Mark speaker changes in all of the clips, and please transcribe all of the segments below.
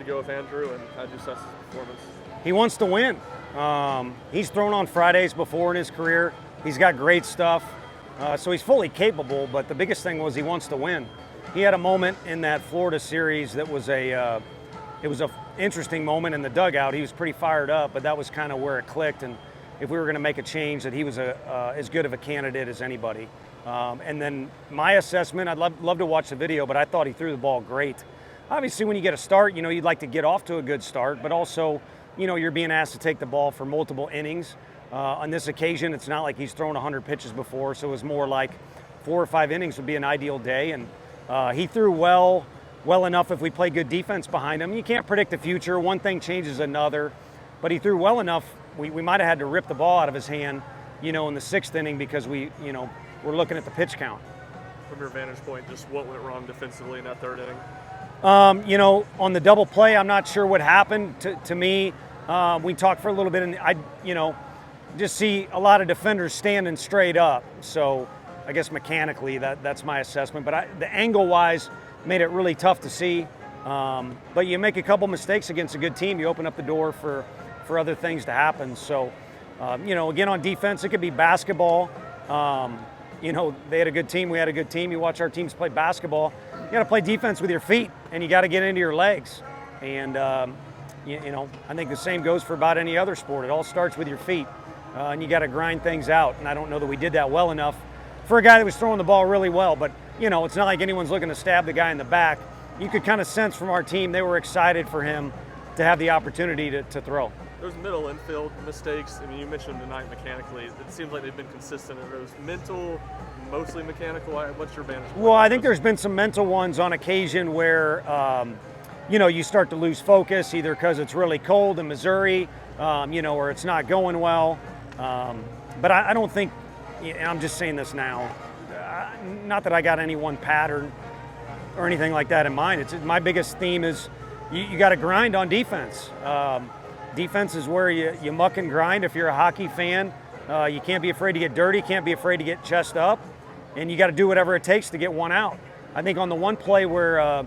Speaker 1: go with Andrew, and how'd you assess his performance?
Speaker 2: He wants to win. He's thrown on Fridays before in his career. He's got great stuff, so he's fully capable, but the biggest thing was he wants to win. He had a moment in that Florida series that was an interesting moment in the dugout. He was pretty fired up, but that was kind of where it clicked, and if we were going to make a change, that he was as good of a candidate as anybody. And then my assessment, I'd love to watch the video, but I thought he threw the ball great. Obviously, when you get a start, you'd like to get off to a good start, but also, you're being asked to take the ball for multiple innings. On this occasion, it's not like he's thrown 100 pitches before, so it was more like 4 or 5 innings would be an ideal day. And he threw well enough if we play good defense behind him. You can't predict the future. One thing changes another, but he threw well enough. We might have had to rip the ball out of his hand, in the 6th inning because we're looking at the pitch count.
Speaker 1: From your vantage point, just what went wrong defensively in that 3rd inning?
Speaker 2: On the double play, I'm not sure what happened to me. We talked for a little bit, and I just see a lot of defenders standing straight up. So I guess mechanically that's my assessment. But the angle-wise made it really tough to see. But you make a couple mistakes against a good team, you open up the door for other things to happen. So, again, on defense, it could be basketball. They had a good team, we had a good team. You watch our teams play basketball. You got to play defense with your feet, and you got to get into your legs. And, I think the same goes for about any other sport. It all starts with your feet, and you got to grind things out. And I don't know that we did that well enough for a guy that was throwing the ball really well. But, it's not like anyone's looking to stab the guy in the back. You could kind of sense from our team they were excited for him to have the opportunity to throw.
Speaker 1: Those middle infield mistakes, you mentioned tonight mechanically, it seems like they've been consistent. Are those mental, mostly mechanical? What's your vantage point?
Speaker 2: Well, I think there's been some mental ones on occasion where, you start to lose focus either because it's really cold in Missouri, or it's not going well. But I don't think, and I'm just saying this now, not that I got any one pattern or anything like that in mind. My biggest theme is you got to grind on defense. Defense is where you muck and grind. If you're a hockey fan, you can't be afraid to get dirty, can't be afraid to get chest up, and you got to do whatever it takes to get one out. I think on the one play where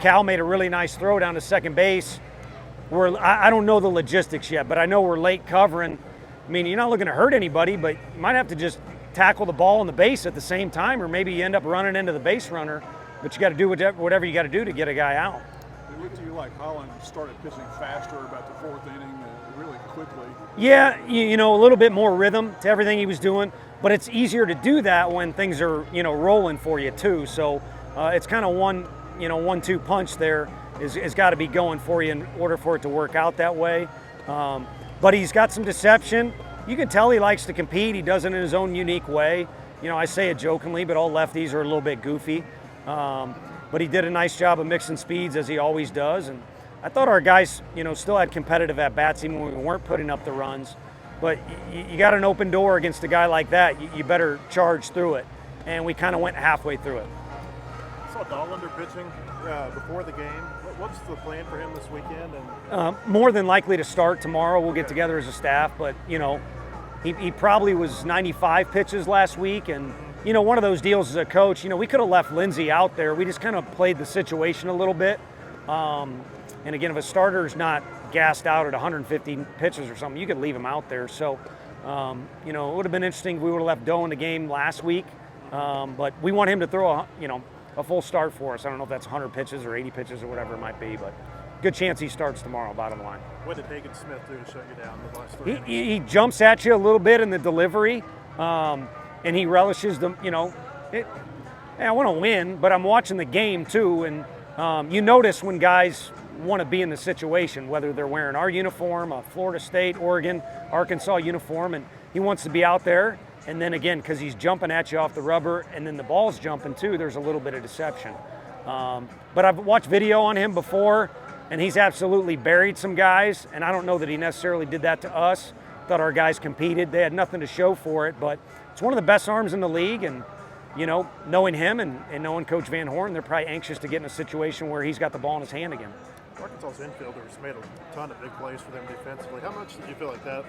Speaker 2: Cal made a really nice throw down to second base, I don't know the logistics yet, but I know we're late covering. You're not looking to hurt anybody, but you might have to just tackle the ball on the base at the same time, or maybe you end up running into the base runner, but you got to do whatever you got to do to get a guy out.
Speaker 3: It looked to you like Holland started pitching faster about the 4th inning, really quickly.
Speaker 2: Yeah, a little bit more rhythm to everything he was doing, but it's easier to do that when things are, rolling for you too. So it's kind of 1-2 punch there is got to be going for you in order for it to work out that way. But he's got some deception. You can tell he likes to compete. He does it in his own unique way. I say it jokingly, but all lefties are a little bit goofy. But he did a nice job of mixing speeds as he always does. And I thought our guys, still had competitive at-bats even when we weren't putting up the runs. But you got an open door against a guy like that. You better charge through it. And we kind of went halfway through it.
Speaker 4: I saw Dollander pitching before the game. What's the plan for him this weekend?
Speaker 2: More than likely to start tomorrow. We'll get together as a staff. But, he probably was 95 pitches last week. And, one of those deals as a coach, we could have left Lindsey out there. We just kind of played the situation a little bit. And again, if a starter's not gassed out at 150 pitches or something, you could leave him out there. So, it would have been interesting if we would have left Doe in the game last week. But we want him to throw a full start for us. I don't know if that's 100 pitches or 80 pitches or whatever it might be, but good chance he starts tomorrow, bottom line.
Speaker 4: What did Hagen Smith do to shut you down in the last 3 innings?
Speaker 2: He jumps at you a little bit in the delivery, and he relishes the, I want to win, but I'm watching the game too, and you notice when guys want to be in the situation, whether they're wearing our uniform, a Florida State, Oregon, Arkansas uniform, and he wants to be out there. And then again, because he's jumping at you off the rubber and then the ball's jumping too, there's a little bit of deception. But I've watched video on him before, and he's absolutely buried some guys, and I don't know that he necessarily did that to us. Thought our guys competed. They had nothing to show for it, but it's one of the best arms in the league, and knowing him and knowing Coach Van Horn, they're probably anxious to get in a situation where he's got the ball in his hand again.
Speaker 4: Arkansas's infielders made a ton of big plays for them defensively. How much did you feel like that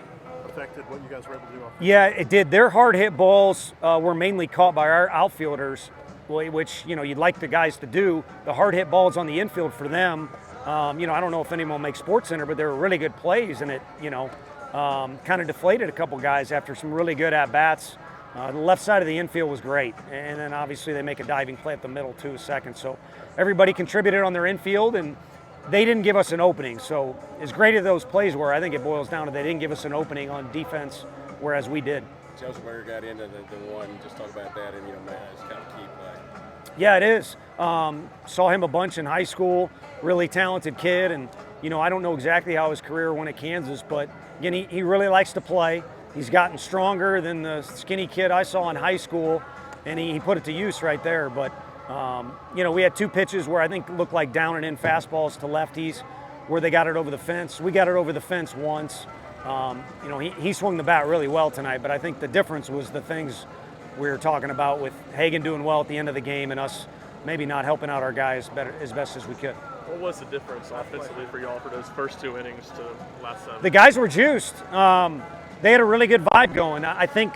Speaker 4: affected what you guys were able to do offensively?
Speaker 2: Yeah, it did. Their hard hit balls were mainly caught by our outfielders, which you'd like the guys to do. The hard hit balls on the infield for them I don't know if anyone will make Sports Center, but they were really good plays, and it, kind of deflated a couple guys after some really good at-bats. The left side of the infield was great, and then obviously they make a diving play at the middle too, second. So everybody contributed on their infield, and they didn't give us an opening. So as great as those plays were, I think it boils down to they didn't give us an opening on defense, whereas we did.
Speaker 5: Joseberger got into the one. Just talk about that, and man, it's kind of key play.
Speaker 2: Yeah, it is. Saw him a bunch in high school. Really talented kid, and I don't know exactly how his career went at Kansas, but again, he really likes to play. He's gotten stronger than the skinny kid I saw in high school, and he put it to use right there. But we had two pitches where I think looked like down and in fastballs to lefties, where they got it over the fence. We got it over the fence once. He swung the bat really well tonight, but I think the difference was the things we were talking about with Hagan doing well at the end of the game and us maybe not helping out our guys as best as we could.
Speaker 1: What was the difference offensively for y'all for those first 2 innings to last 7?
Speaker 2: The guys were juiced. They had a really good vibe going. I think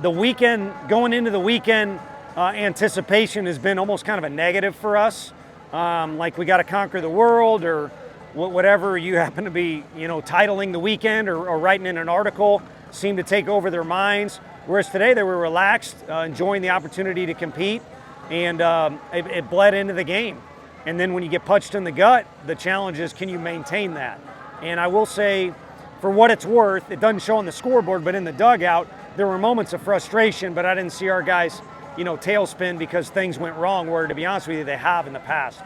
Speaker 2: going into the weekend, anticipation has been almost kind of a negative for us. Like we got to conquer the world or whatever you happen to be, titling the weekend or writing in an article seemed to take over their minds. Whereas today they were relaxed, enjoying the opportunity to compete, and it bled into the game. And then when you get punched in the gut, the challenge is, can you maintain that? And I will say, for what it's worth, it doesn't show on the scoreboard, but in the dugout, there were moments of frustration, but I didn't see our guys, tailspin because things went wrong, where, to be honest with you, they have in the past.